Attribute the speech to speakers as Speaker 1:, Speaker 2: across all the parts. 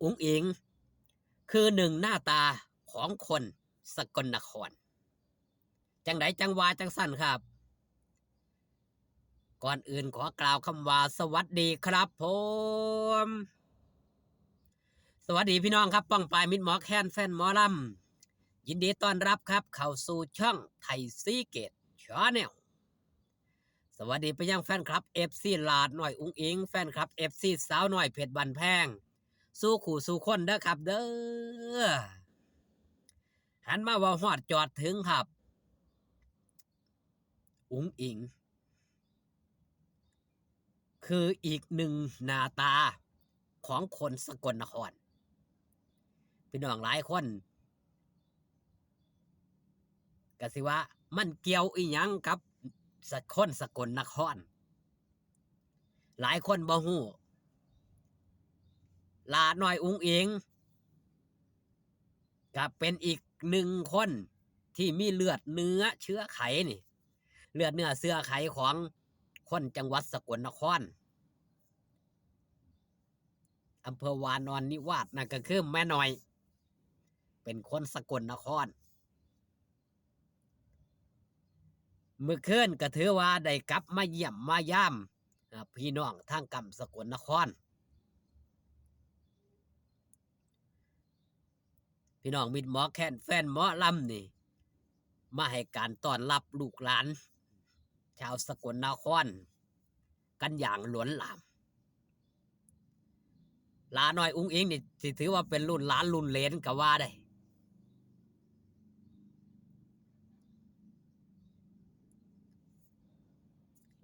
Speaker 1: อุ๋งอิงคือหนึ่งหน้าตาของคนสกลนครจังไดจังวาจังสั้นครับก่อนอื่นขอกล่าวคำว่าสวัสดีครับผมสวัสดีพี่น้องครับป้องปายมิตรหมอแคนแฟนหมอลำยินดีต้อนรับครับเข้าสู่ช่องไทยซีเกตชาแนลสวัสดีไปยังแฟนคลับ FC ลาดหน่อยอุ๋งอิงแฟนคลับ FC สาวหน่อยเพชรบันแพงสู้ขู่สู้คนเด้อครับเด้อหันมาว่าฮอดจอดถึงครับอุ๋งอิงคืออีกหนึ่งหน้าตาของคนสกลนครพี่น้องหลายคนก็สิว่ามันเกี่ยวอีหยังกับคนสกลนครหลายคนบ่ฮู้ลาน้อยอุ๋งอิงก็เป็นอีกหนึ่งคนที่มีเลือดเนื้อเชื้อไขนี่เลือดเนื้อเสื้อไขของคนจังหวัดสกลนครอำเภอวานอนนิวาสนั่นก็คือแม่น้อยเป็นคนสกลนครเมื่อคืนก็ถือว่าได้กลับมาเยี่ยมมายามพี่น้องทางกำสกลนครพี่น้องมิตรหมอแคนแฟนหมอลำนี่มาให้การต้อนรับลูกหลานชาวสกลนครกันอย่างล้นหลามลาน้อยอุ้งอิงนี่ถือว่าเป็นรุ่นหลานรุ่นเหลนก็ว่าได้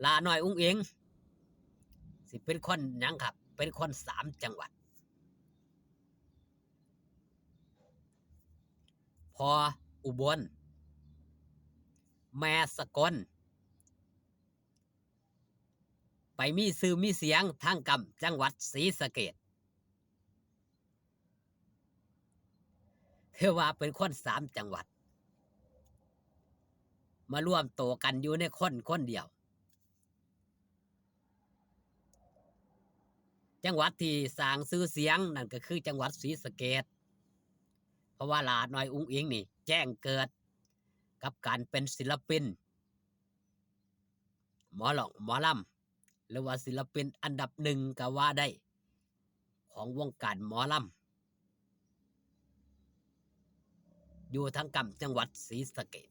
Speaker 1: ลาน้อยอุ้งอิงสิเป็นคนหยังครับเป็นคน3 จังหวัดพออุบลแม่สกลไปมีซื่อมีเสียงทางกำจังหวัดศรีสะเกษถือว่าเป็นคน3 จังหวัดมาร่วมโตกันอยู่ในคนเดียวจังหวัดที่สร้างชื่อเสียงนั่นก็คือจังหวัดศรีสะเกษเพราะว่าลาน้อยอุ้งอิงนี่แจ้งเกิดกับการเป็นศิลปินหมอหลองหมอลำหรือว่าศิลปินอันดับ1ก็ว่าได้ของวงการหมอลำอยู่ทางกำจังหวัดศรีสะเกษ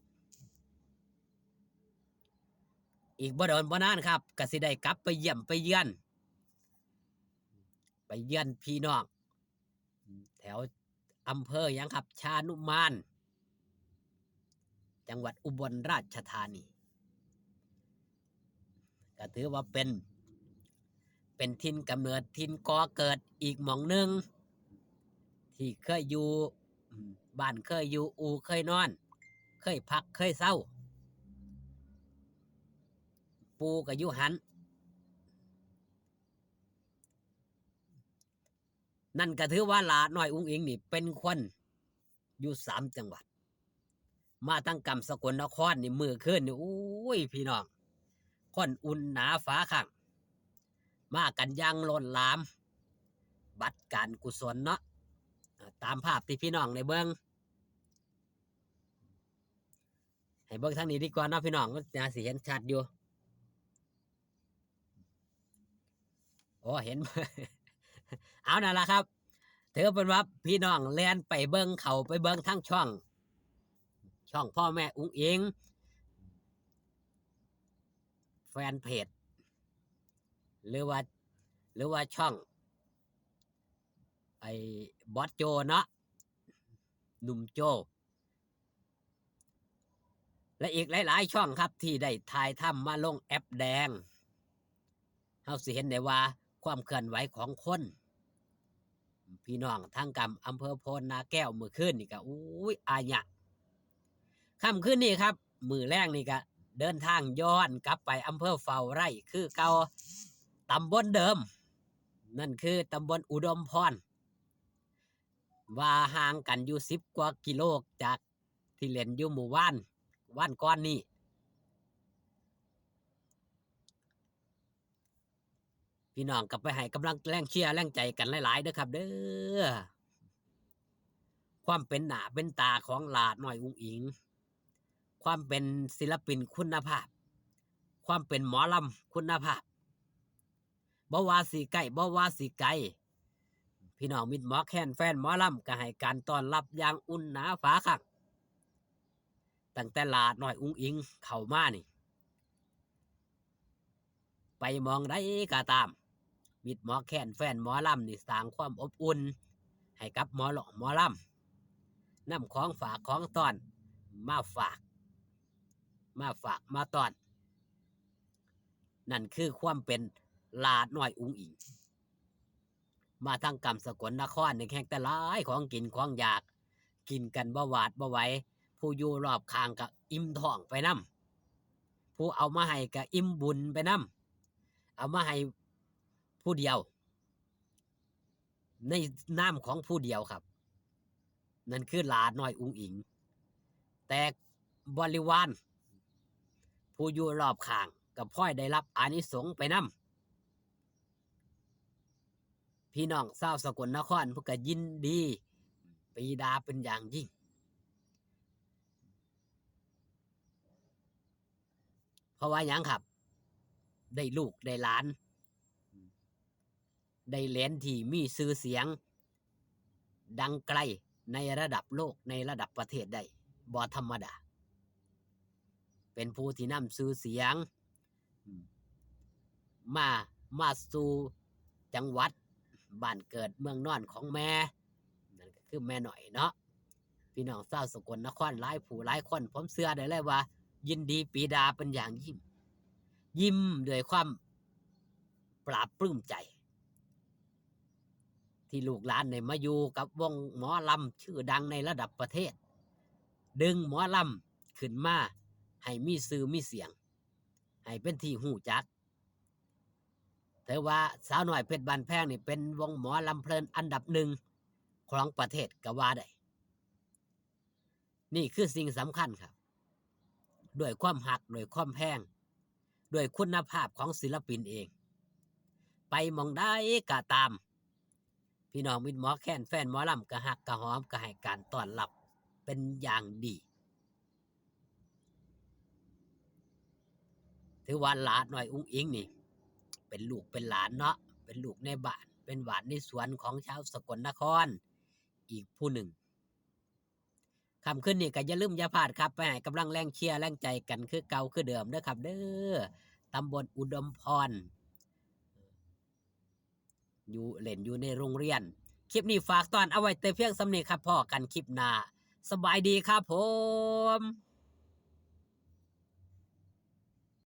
Speaker 1: อีกบ่โดนบ่นานครับก็สิได้กลับไปเยี่ยมไปเยือนพี่น้องแถวอำเภอยังครับชานุมานจังหวัดอุบลราชธานีก็ถือว่าเป็นถิ่นกำเนิดถิ่นก่อเกิดอีกหม่องหนึ่งที่เคยอยู่บ้านเคยอยู่อูเคยนอนเคยพักเคยเศร้าปูก็อยู่หันนั่นก็ถือว่าลาน้อยอุ้งอิงนี่เป็นคนอยู่3 จังหวัดมาตั้งกำสกลนครนี่มือขึ้นนี่โอ้ยพี่น้องคนอุ่นหนาฟ้าข้างมากันยังล้นหลามบัตรการกุศลเนาะตามภาพที่พี่น้องในเบิ้งให้เบิ้งทางนี้ดีกว่าเนาะพี่น้องมันจะสิเห็นชัดอยู่โอ้เห็น เอานั่นละครับถือเป็นว่าพี่น้องแล่นไปเบิ้งเขาไปเบิ้งทั้งช่องพ่อแม่อุ้งอิงแฟนเพจหรือว่าช่องไอ้บอสโจเนาะหนุ่มโจและอีกหลายๆช่องครับที่ได้ถ่ายทำมาลงแอปแดงเฮาสิเห็นได้ว่าความเคลื่อนไหวของคนพี่น้องทางกำอำเภอโพนนาแก้วมือขึ้นนี่ก็อุ้ยอาญะค่ำขึ้นนี่ครับมือแรกนี่ก็เดินทางย้อนกลับไปอำเภอเฝ้าไร่คือเก่าตำบลเดิมนั่นคือตำบลอุดมพรว่าห่างกันอยู่10 กว่ากิโลจากที่เล่นอยู่หมู่บ้านก้อนนี้ พี่น้องก็ไปให้กำลังแรงเชียร์แรงใจกันหลายๆเด้อครับเด้อความเป็นหน้าเป็นตาของหลาน้อยอุ๋งอิ๋งความเป็นศิลปินคุณภาพความเป็นหมอลำคุณภาพบ่ว่าสิใกล้บ่ว่าสิไกลพี่น้องมิตรหมอแคนแฟนหมอลำก็ให้การต้อนรับอย่างอุ่นหนาฝาคักตั้งแต่หลาน้อยอุ๋งอิ๋งเข้ามานี่ไปมองได้ก็ตามมิตรหมอแคนแฟนหมอลำนี่สร้างความอบอุ่นให้กับหมอหล่อหมอลำนำของฝากของต้อนมาฝากมาต้อนนั่นคือความเป็นหลาน้อยอุ๋งอิ๋งมาทางกำสกลนครในแข่งแต่หลายของกินของอยากกินกันบ่หวาดบ่ไหวผู้อยู่รอบข้างก็อิ่มท้องไปนำผู้เอามาให้ก็อิ่มบุญไปนำเอามาให้ผู้เดียวในนามของผู้เดียวครับนั่นคือหลาน้อยอุ๋งอิ๋งแต่บริวารผู้อยู่รอบข้างก็พลอยได้รับอานิสงส์ไปนำพี่น้องชาวสกลนครพวกก็ยินดีปรีดาเป็นอย่างยิ่งเพราะว่าหยังครับได้ลูกได้หลานได้เหรียญที่มีชื่อเสียงดังไกลในระดับโลกในระดับประเทศได้บ่ธรรมดาเป็นผู้ที่นำชื่อเสียงมาสู่จังหวัดบ้านเกิดเมืองนอนของแม่นั่นก็คือแม่หน่อยเนาะพี่น้องชาวสกลนครหลายผู้หลายคนผมเชื่อได้เลยว่ายินดีปรีดาเป็นอย่างยิ่งยิ้มด้วยความปราบปลื้มใจที่ลูกหลานในมาอยู่กับวงหมอลำชื่อดังในระดับประเทศดึงหมอลำขึ้นมาให้มีชื่อมีเสียงให้เป็นที่หูจักแต่ว่าสาวหน่อยเพชรบานแพงนี่เป็นวงหมอลำเพลินอันดับหนึ่งของประเทศก็ว่าได้นี่คือสิ่งสำคัญครับด้วยความหักด้วยความแพงด้วยคุณภาพของศิลปินเองไปมองได้ก็ตามพี่น้องมิตรหมอแค้นแฟนหมอลำก็หักก็หอมก็ให้การต้อนรับเป็นอย่างดีถือว่าหลานหน่อยอุ้งอิงนี่เป็นลูกเป็นหลานเนาะเป็นลูกในบ้านเป็นหวานในสวนของชาวสกลนครอีกผู้หนึ่งคำขึ้นนี่ก็อย่าลืมอย่าพลาดครับไปให้กำลังแรงเชียร์แรงใจกันคือเก่าคือเดิมเด้อครับเด้อตำบลอุดมพรอยู่เล่นอยู่ในโรงเรียนคลิปนี้ฝากตอนเอาไว้แต่เพียงสำเนีครับพ่อกันคลิปหน้าสบายดีครับผม